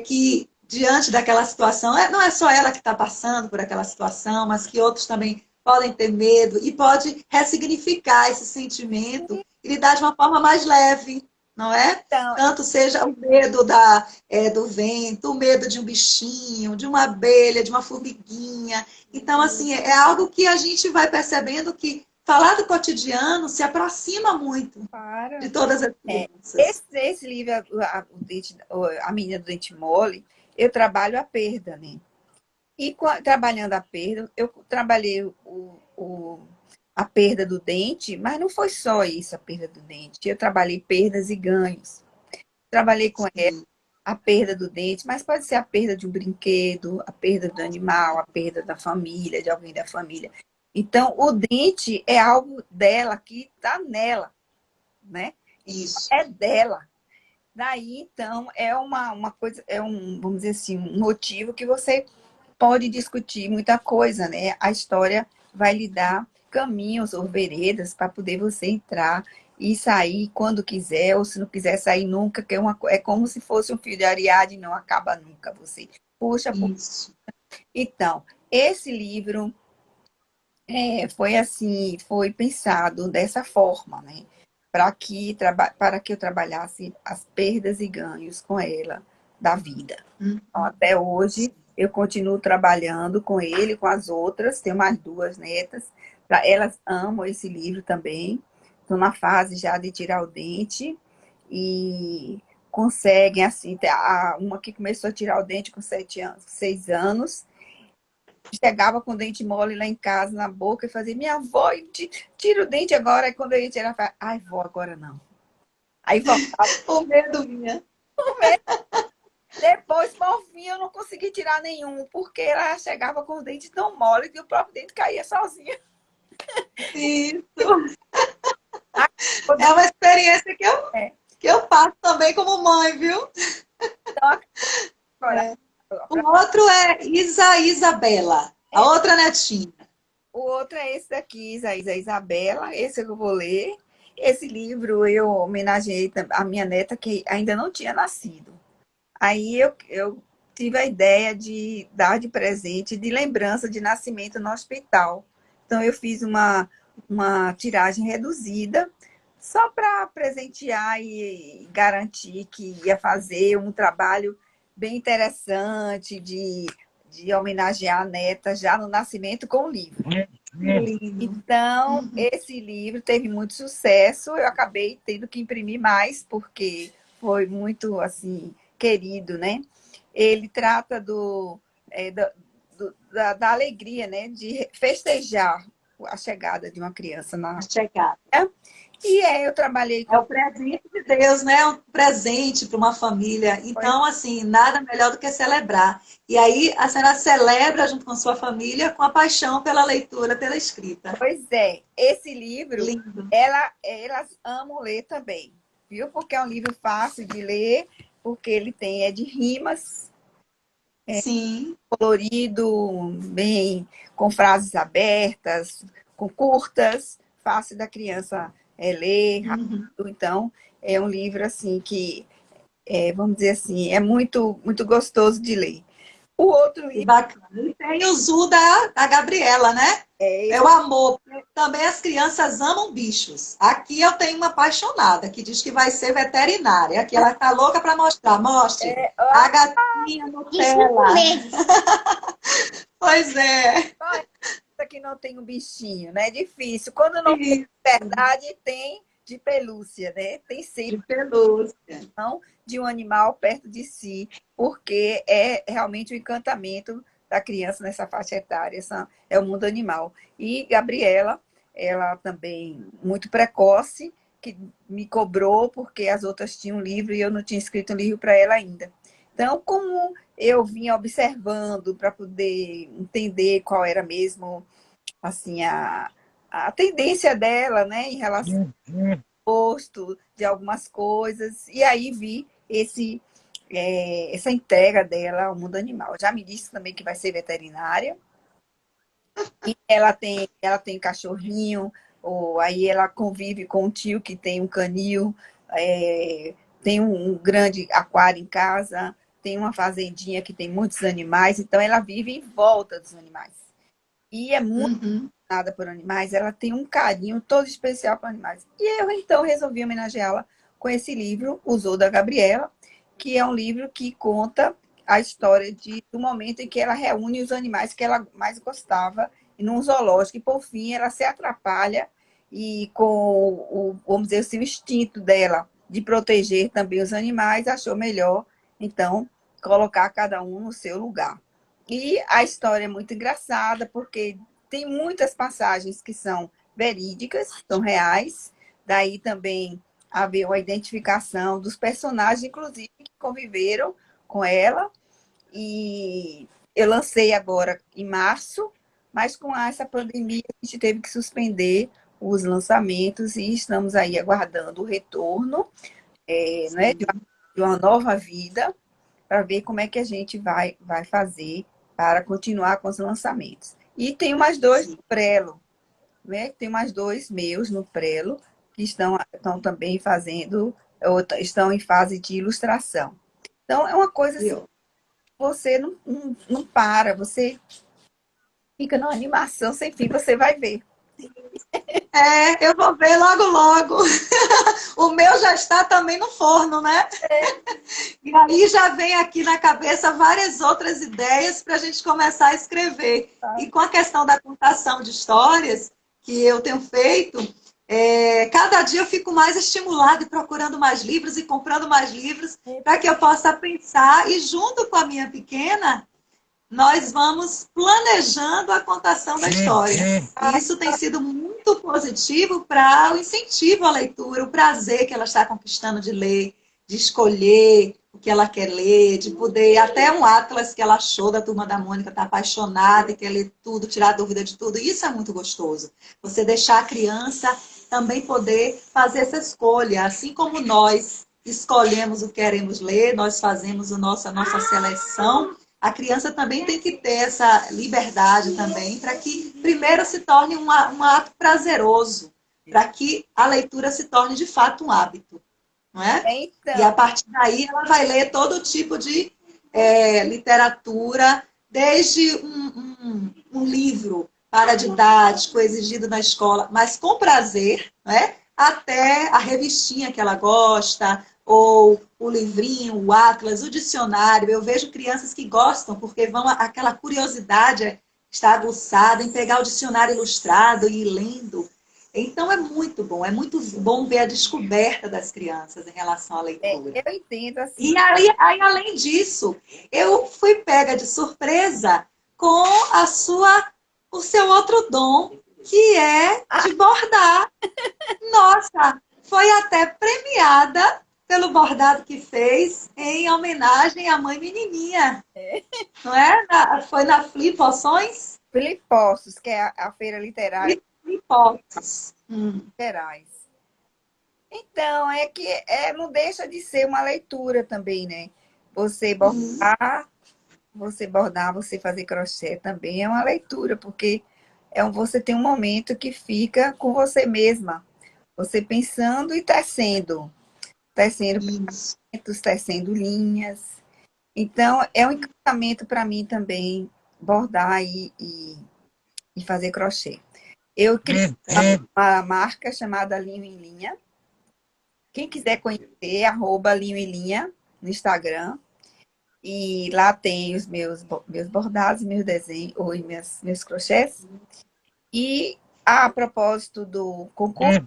que diante daquela situação, não é só ela que está passando por aquela situação, mas que outros também podem ter medo e pode ressignificar esse sentimento e lidar de uma forma mais leve, não é? então, Tanto seja o medo do vento, o medo de um bichinho, de uma abelha, de uma formiguinha. Então, assim, é algo que a gente vai percebendo que falar do cotidiano se aproxima muito de para. todas as É, crianças. esse livro, a Menina do Dente Mole, eu trabalho a perda, né? E trabalhando a perda, eu trabalhei a perda do dente, mas não foi só isso, a perda do dente. Eu trabalhei perdas e ganhos. Trabalhei com ela Sim, a perda do dente, mas pode ser a perda de um brinquedo, a perda do animal, a perda da família, de alguém da família. Então, o dente é algo dela que está nela, né? isso. É dela. Daí, então, é uma coisa, vamos dizer assim, um motivo que você pode discutir muita coisa, né? A história vai lhe dar caminhos ou veredas para poder você entrar e sair quando quiser, ou se não quiser sair nunca, que é como se fosse um fio de Ariadne, não acaba nunca. Você puxa. Isso. Então, esse livro foi assim, foi pensado dessa forma, né? Para que eu trabalhasse as perdas e ganhos com ela da vida. Então, até hoje, eu continuo trabalhando com ele, com as outras, tenho mais duas netas. Elas amam esse livro também. Estou na fase já de tirar o dente. E conseguem, assim, uma que começou a tirar o dente com 7 anos, 6 anos, chegava com o dente mole lá em casa, na boca, e fazia, minha avó, tira o dente agora. Aí quando eu ia tirar, eu falava, ai, vó, agora não. Aí voltava. O medo vinha. Depois, por fim, eu não consegui tirar nenhum, porque ela chegava com os dentes tão mole que o próprio dente caía sozinho. Isso. Aí, quando É uma experiência é, que eu passo também como mãe, viu? então, agora, É. O outro é Isabela, a outra netinha. o outro é esse daqui, Isaísa Isabela, esse eu vou ler. Esse livro eu homenageei a minha neta que ainda não tinha nascido. Aí eu tive a ideia de dar de presente, de lembrança de nascimento no hospital. Então eu fiz uma tiragem reduzida, só para presentear e garantir que ia fazer um trabalho bem interessante de homenagear a neta já no nascimento com o livro. Lindo. Então, Uhum. esse livro teve muito sucesso. Eu acabei tendo que imprimir mais, porque foi muito, assim, querido, né? Ele trata da alegria, né? De festejar a chegada de uma criança A na... chegada. E eu trabalhei É com... o presente de Deus, né? É um presente para uma família. Então, assim, nada melhor do que celebrar. E aí, a senhora celebra junto com sua família com a paixão pela leitura, pela escrita. Pois é, esse livro, Lindo. elas amam ler também, viu? Porque é um livro fácil de ler, porque ele é de rimas, Sim. colorido, bem, com frases abertas, com curtas, fácil da criança ler rápido. Uhum. Então, é um livro assim que, vamos dizer assim, é muito, muito gostoso de ler. O outro Que livro bacana. E tem o Zu da Gabriela, né? É esse, o amor. Porque também as crianças amam bichos. Aqui eu tenho uma apaixonada que diz que vai ser veterinária. Aqui ela tá louca para mostrar. Mostre. A gatinha Nutella. Pois é. que não tem um bichinho, né? É difícil. Quando não tem Isso. de verdade, tem de pelúcia, né? Tem De sempre pelúcia. de um animal perto de si, porque é realmente o encantamento da criança nessa faixa etária, é o mundo animal. E Gabriela, ela também muito precoce, que me cobrou porque as outras tinham um livro e eu não tinha escrito um livro para ela ainda. Então, como eu vinha observando para poder entender qual era mesmo assim a tendência dela, né, em relação gosto de algumas coisas, e aí vi essa entrega dela ao mundo animal. Já me disse também que vai ser veterinária, e ela tem cachorrinho, ou aí ela convive com um tio que tem um canil, tem um grande aquário em casa, tem uma fazendinha que tem muitos animais, então ela vive em volta dos animais. E é muito Uhum. nada por animais, ela tem um carinho todo especial para animais. E eu, então, resolvi homenageá-la com esse livro, O Zoo da Gabriela, que é um livro que conta a história do momento em que ela reúne os animais que ela mais gostava em um zoológico, e por fim ela se atrapalha e com vamos dizer assim, o instinto dela de proteger também os animais, achou melhor, então, colocar cada um no seu lugar. E a história é muito engraçada, porque tem muitas passagens que são verídicas, são reais, daí também haver uma identificação dos personagens, inclusive, que conviveram com ela. E eu lancei agora em março, mas com essa pandemia a gente teve que suspender os lançamentos e estamos aí aguardando o retorno, né, de uma nova vida, para ver como é que a gente vai fazer para continuar com os lançamentos. E tem mais dois no Sim. Prelo, né? Tem mais dois meus no Prelo, que estão também fazendo, ou estão em fase de ilustração. Então, é uma coisa assim, Eu. você não para, você fica numa animação sem fim, você vai ver. Eu vou ver logo, logo. O meu já está também no forno, né? E aí já vem aqui na cabeça várias outras ideias para a gente começar a escrever. Tá? E com a questão da contação de histórias que eu tenho feito, Cada dia eu fico mais estimulada e procurando mais livros e comprando mais livros para que eu possa pensar. E junto com a minha pequena, nós vamos planejando a contação da história. E isso tem sido muito positivo para o incentivo à leitura, o prazer que ela está conquistando de ler, de escolher o que ela quer ler, de poder, até um Atlas que ela achou da Turma da Mônica, está apaixonada e quer ler tudo, tirar dúvida de tudo. Isso é muito gostoso. Você deixar a criança também poder fazer essa escolha, assim como nós escolhemos o que queremos ler, nós fazemos a nossa seleção, a criança também tem que ter essa liberdade também, para que primeiro se torne um ato prazeroso, para que a leitura se torne de fato um hábito, não é? E a Então, partir daí ela vai ler todo tipo de literatura, desde um livro paradidático, exigido na escola, mas com prazer, né? Até a revistinha que ela gosta, ou o livrinho, o atlas, o dicionário. Eu vejo crianças que gostam, porque vão aquela curiosidade está aguçada em pegar o dicionário ilustrado e ir lendo. Então é muito bom ver a descoberta das crianças em relação à leitura. eu entendo assim. E aí, além disso, eu fui pega de surpresa com o seu outro dom, que é de bordar. Nossa, foi até premiada pelo bordado que fez em homenagem à mãe menininha, não é? Foi na Flipoções Filipostos, que é a feira literária e Flipos. de Gerais. Então, é que não deixa de ser uma leitura também, né? Você bordar, você fazer crochê também é uma leitura, porque você tem um momento que fica com você mesma, você pensando e tecendo Isso. pensamentos, tecendo linhas. Então, é um encantamento para mim também bordar e fazer crochê. Eu criei uma marca chamada Linho em Linha. Quem quiser conhecer, @Linho em Linha no Instagram. E lá tem os meus bordados, meus desenhos, ou meus crochês. E a propósito do concurso,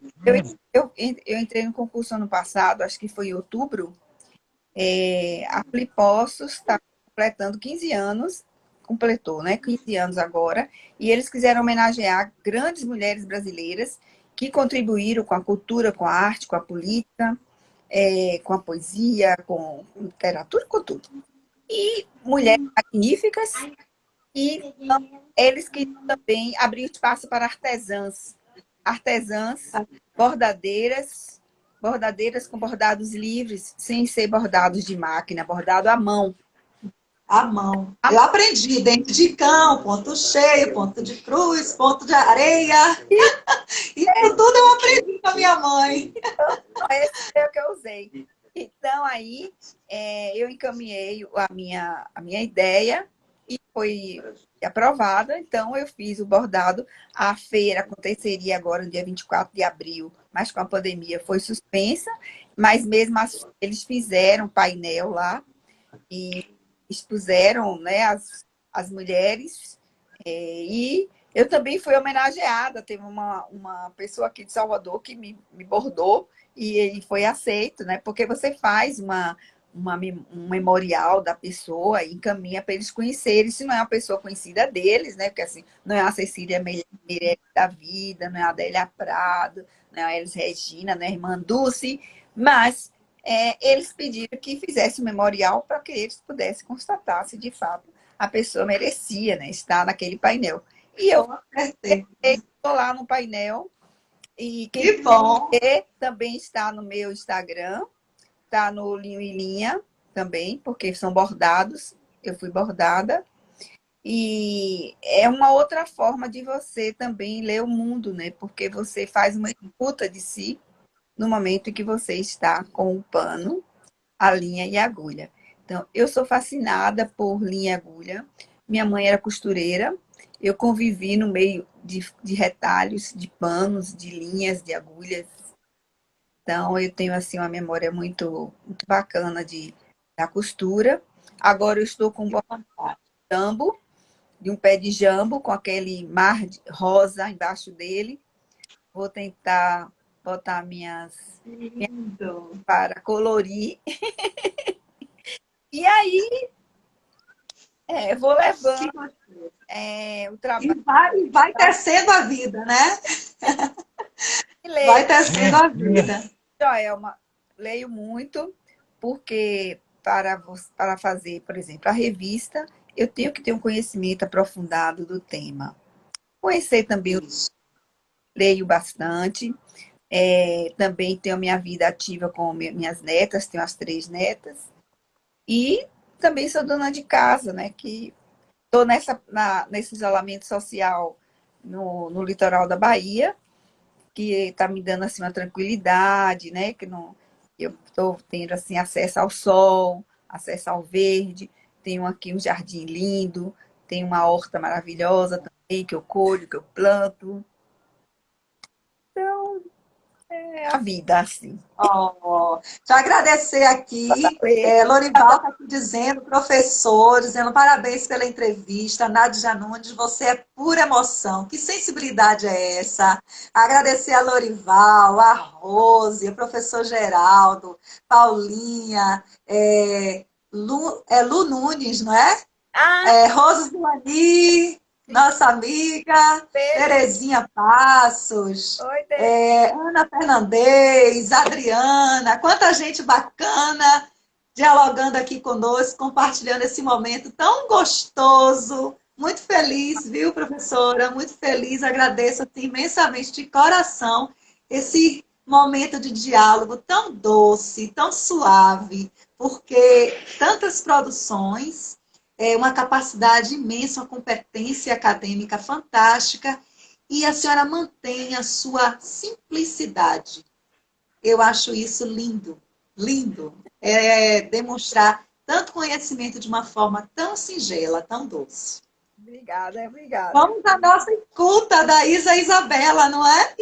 eu entrei no concurso ano passado, acho que foi em outubro. A Flipostos está completando 15 anos, completou, né? 15 anos agora, e eles quiseram homenagear grandes mulheres brasileiras que contribuíram com a cultura, com a arte, com a política, com a poesia, com literatura, com tudo. E mulheres magníficas, e eles queriam também abrir espaço para artesãs, bordadeiras, bordadeiras com bordados livres, sem ser bordados de máquina, bordado à mão. À mão. Eu aprendi dente de cão, ponto cheio, ponto de cruz, ponto de areia. Isso tudo eu aprendi com a minha mãe. Esse foi o que eu usei. Então, aí, eu encaminhei a minha ideia e foi aprovada. Então, eu fiz o bordado. A feira aconteceria agora no dia 24 de abril, mas com a pandemia foi suspensa. Mas mesmo assim, eles fizeram painel lá e expuseram, né, as mulheres. E eu também fui homenageada. Teve uma pessoa aqui de Salvador que me bordou e ele foi aceito, né? Porque você faz um memorial da pessoa e encaminha para eles conhecerem. Se não é uma pessoa conhecida deles, né? Porque assim, não é a Cecília Meirelles da vida, não é a Adélia Prado, não é a Elis Regina, não é a irmã Dulce, mas eles pediram que fizesse um memorial para que eles pudessem constatar se de fato a pessoa merecia, né, estar naquele painel. E eu estou lá no painel, e quem Que bom. quiser também está no meu Instagram, está no Linho e Linha também, porque são bordados, eu fui bordada. E é uma outra forma de você também ler o mundo, né? Porque você faz uma escuta de si no momento em que você está com o pano, a linha e a agulha. Então, eu sou fascinada por linha e agulha. Minha mãe era costureira. Eu convivi no meio de retalhos, de panos, de linhas, de agulhas. Então, eu tenho assim uma memória muito, muito bacana da costura. Agora eu estou com um de um pé de jambo, com aquele mar rosa embaixo dele. Vou tentar botar minhas Lindo. para colorir. E aí, vou Que levando gostoso. o E trabalho vai tecendo a vida, né? de Vai ler. tecendo a vida. Joelma, leio muito, porque para fazer, por exemplo, a revista, eu tenho que ter um conhecimento aprofundado do tema. Conhecer também, Isso. leio bastante. Também tenho a minha vida ativa com minhas netas, tenho as 3 netas. E também sou dona de casa, né? Que estou nesse isolamento social no litoral da Bahia, que está me dando assim uma tranquilidade, né? Que não, eu estou tendo assim acesso ao sol, acesso ao verde, tenho aqui um jardim lindo, tenho uma horta maravilhosa também que eu colho, que eu planto. É a vida assim. Oh, te agradecer aqui. Ler. Lorival está aqui dizendo, professor, dizendo parabéns pela entrevista. Nádia Nunes, você é pura emoção. Que sensibilidade é essa? Agradecer a Lorival, a Rose, o professor Geraldo, Paulinha, Lu Nunes, não é? Ah, Rose Zuani, sim. nossa amiga, Beijo. Terezinha Passos, Oi, Tereza. Ana Fernandes, Adriana, quanta gente bacana dialogando aqui conosco, compartilhando esse momento tão gostoso. Muito feliz, viu, professora? Muito feliz, agradeço assim, imensamente de coração esse momento de diálogo tão doce, tão suave, porque tantas produções uma capacidade imensa, uma competência acadêmica fantástica, e a senhora mantém a sua simplicidade. Eu acho isso lindo, lindo. Demonstrar tanto conhecimento de uma forma tão singela, tão doce. Obrigada, obrigada. Vamos à nossa escuta da Isa Isabela, não é?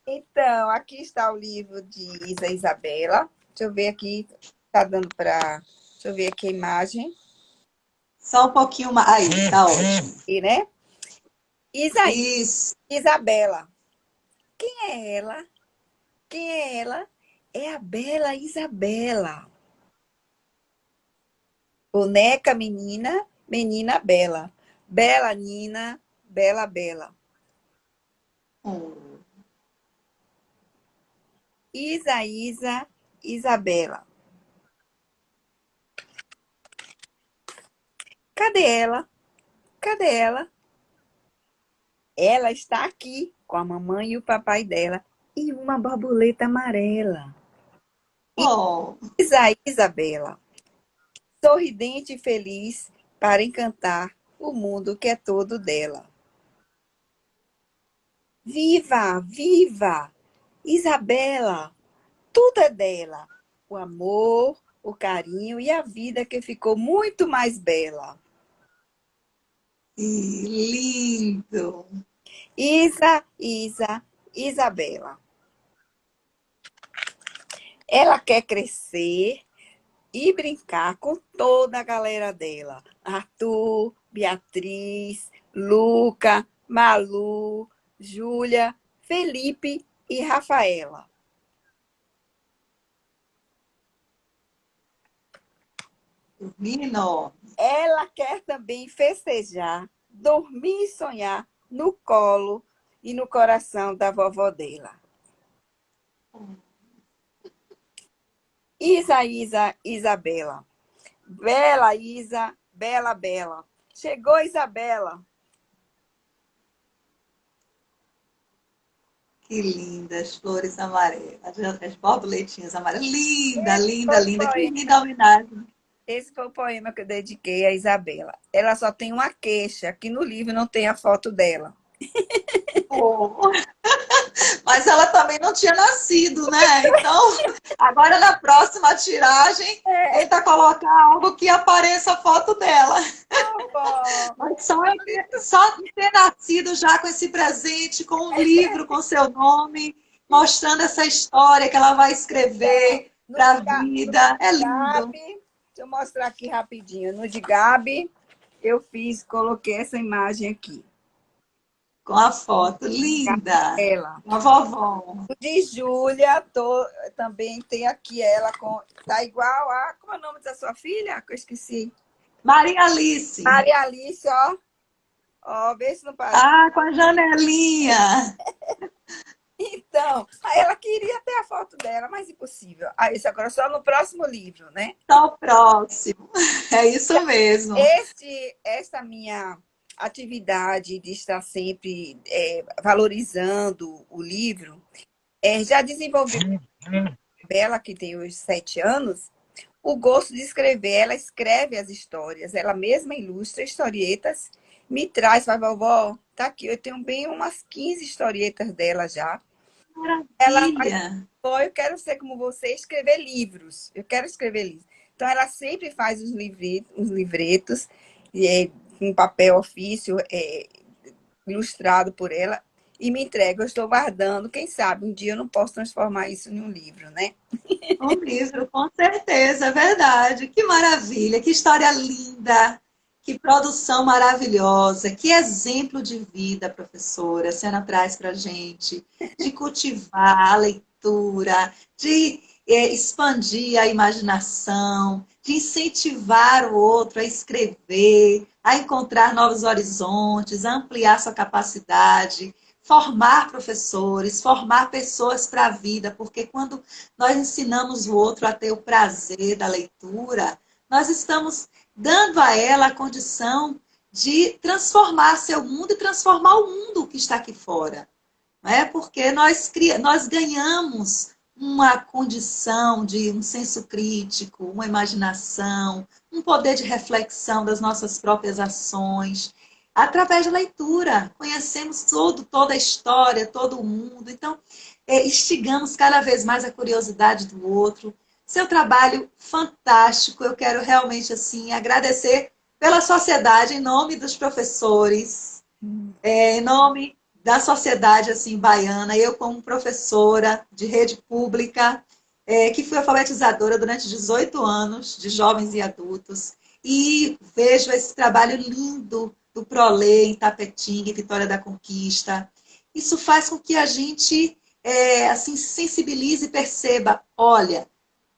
Então, aqui está o livro de Isa Isabela. Deixa eu ver aqui, tá dando para. Deixa eu ver aqui a imagem. Só um pouquinho mais. Aí, tá ótimo. E, né? Isa Isso. Isabela. Quem é ela? Quem é ela? É a Bela Isabela. Boneca menina, menina Bela. Bela Nina, Bela Bela. Hum. Isa, Isabela. Cadê ela? Cadê ela? Ela está aqui com a mamãe e o papai dela e uma borboleta amarela. Oh, Isabela, sorridente e feliz para encantar o mundo que é todo dela. Viva, viva! Isabela, tudo é dela. O amor, o carinho e a vida que ficou muito mais bela. que lindo. Isabela. Ela quer crescer e brincar com toda a galera dela. Arthur, Beatriz, Luca, Malu, Júlia, Felipe e Rafaela. Menino. Ela quer também festejar, dormir e sonhar no colo e no coração da vovó dela. Isabela. Bela Isa, Bela Bela. Chegou Isabela. Que lindas, flores amarelas, as borboletinhas amarelas. Linda, Esse linda, foi o linda. Que poema, linda homenagem. esse foi o poema que eu dediquei a Isabela. Ela só tem uma queixa, que no livro não tem a foto dela. Oh. Mas ela também não tinha nascido, né? Então, agora na próxima tiragem, É, tenta colocar algo que apareça a foto dela. vó. Mas só de ter nascido já com esse presente, com um livro com seu nome, mostrando essa história que ela vai escrever No para a de, vida. É lindo. Gabi, deixa eu mostrar aqui rapidinho. No de Gabi, eu coloquei essa imagem aqui. com a foto. Linda! Ela. A vovó. O de Júlia, também tem aqui ela com. Tá igual a. Como é o nome da sua filha? Que eu esqueci. Maria Alice. Maria Alice, ó. Ó, vê se não parece. Ah, com a janelinha. Então, aí ela queria ter a foto dela, mas impossível. Aí isso agora só no próximo livro, né? Só o próximo. É isso mesmo. Essa minha atividade de estar sempre valorizando o livro, já desenvolveu Bela, que tem hoje 7 anos, o gosto de escrever. Ela escreve as histórias, ela mesma ilustra historietas, me traz, fala, vovó, tá aqui, eu tenho bem umas 15 historietas dela já. Ela faz, Maravilha. "Vó, eu quero ser como você, escrever livros, eu quero escrever livros." Então, ela sempre faz os livretos, em papel ofício, ilustrado por ela, e me entrega. Eu estou guardando, quem sabe um dia eu não posso transformar isso em um livro, né? Um livro, com certeza, é verdade. Que maravilha, que história linda, que produção maravilhosa, que exemplo de vida, professora, a senhora traz para a gente, de cultivar a leitura, de expandir a imaginação, de incentivar o outro a escrever, a encontrar novos horizontes, a ampliar sua capacidade, formar professores, formar pessoas para a vida, porque quando nós ensinamos o outro a ter o prazer da leitura, nós estamos dando a ela a condição de transformar seu mundo e transformar o mundo que está aqui fora. Não é? Porque nós ganhamos uma condição de um senso crítico, uma imaginação, um poder de reflexão das nossas próprias ações. Através da leitura, conhecemos toda a história, todo o mundo. Então, instigamos cada vez mais a curiosidade do outro. Seu trabalho fantástico. Eu quero realmente assim agradecer pela sociedade em nome dos professores, em nome da sociedade assim baiana. Eu como professora de rede pública, que fui alfabetizadora durante 18 anos de jovens e adultos, e vejo esse trabalho lindo do Prolê em Tapetinga, Vitória da Conquista. Isso faz com que a gente assim, se sensibilize e perceba, olha,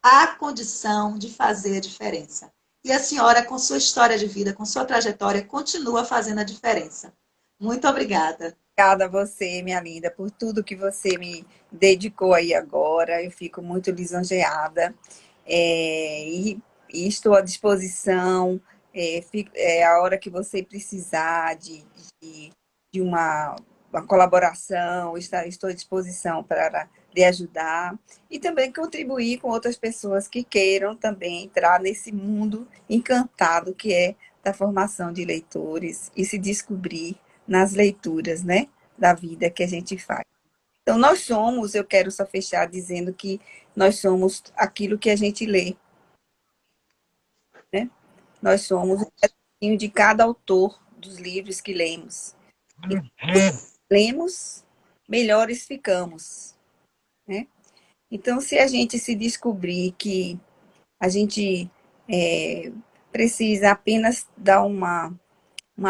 há condição de fazer a diferença. E a senhora, com sua história de vida, com sua trajetória, continua fazendo a diferença. Muito obrigada. Obrigada a você, minha linda, por tudo que você me dedicou aí agora. Eu fico muito lisonjeada. E estou à disposição. A hora que você precisar de, de uma colaboração, estou à disposição para lhe ajudar. E também contribuir com outras pessoas que queiram também entrar nesse mundo encantado que é da formação de leitores e se descobrir nas leituras, né, da vida que a gente faz. Então, eu quero só fechar dizendo que nós somos aquilo que a gente lê, né? Nós somos um pedacinho de cada autor dos livros que lemos. E lemos, melhores ficamos, né? Então, se a gente se descobrir que a gente precisa apenas dar uma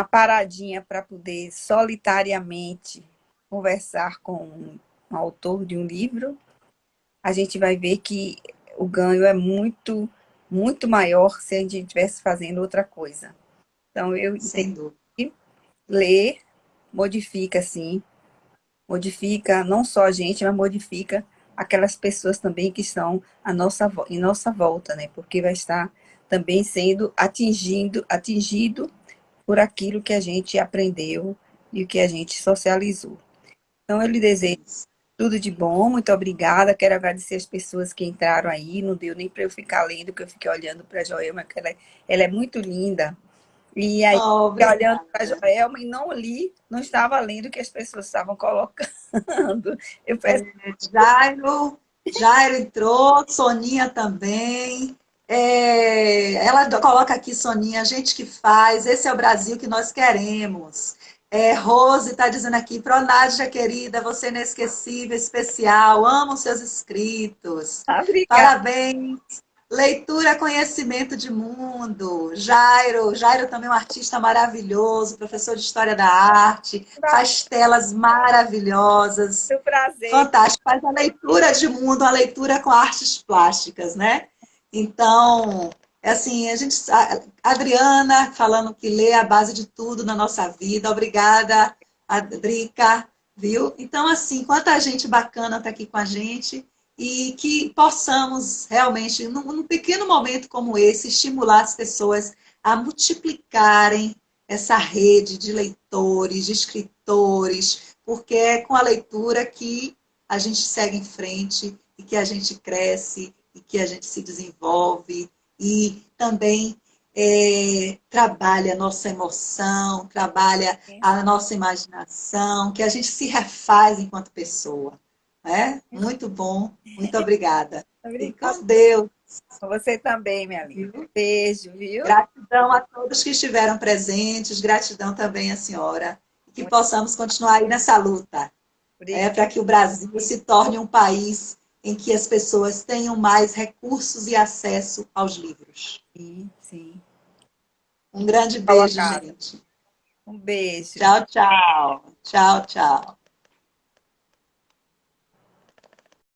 paradinha para poder solitariamente conversar com um autor de um livro, a gente vai ver que o ganho é muito, muito maior se a gente estivesse fazendo outra coisa. Então, eu Sem entendo dúvida. que ler modifica, sim, modifica não só a gente, mas modifica aquelas pessoas também que estão em nossa volta, né? Porque vai estar também sendo atingido por aquilo que a gente aprendeu e o que a gente socializou. Então, eu lhe desejo tudo de bom, muito obrigada. Quero agradecer as pessoas que entraram aí. Não deu nem para eu ficar lendo, que eu fiquei olhando para a Joelma, que ela é muito linda. E aí, Oh, fiquei olhando para a obrigada. Joelma e não li, não estava lendo o que as pessoas estavam colocando. Eu peço Jairo entrou, Soninha também. Ela coloca aqui, Soninha, a gente que faz, esse é o Brasil que nós queremos. Rose está dizendo aqui, Pronádia querida, você é inesquecível, especial, amo os seus inscritos. obrigada. Parabéns, Leitura, conhecimento de mundo. Jairo também é um artista maravilhoso, professor de História da Arte, faz telas maravilhosas, Muito prazer. fantástico, faz a leitura de mundo, a leitura com artes plásticas, né? Então, é assim, a Adriana falando que lê a base de tudo na nossa vida. Obrigada, Adrica, viu? Então, assim, quanta gente bacana está aqui com a gente e que possamos realmente, num pequeno momento como esse, estimular as pessoas a multiplicarem essa rede de leitores, de escritores, porque é com a leitura que a gente segue em frente e que a gente cresce e que a gente se desenvolve e também trabalha a nossa emoção, trabalha a nossa imaginação, que a gente se refaz enquanto pessoa. Né? Muito bom, muito obrigada. E Obrigada. com Deus. Você também, minha linda. Beijo, viu? Gratidão a todos que estiveram presentes, gratidão também à senhora. Que possamos continuar aí nessa luta, para que o Brasil se torne um país em que as pessoas tenham mais recursos e acesso aos livros. Sim, sim. Um grande beijo, Colocado. gente. Um beijo. Tchau, tchau. Tchau, tchau.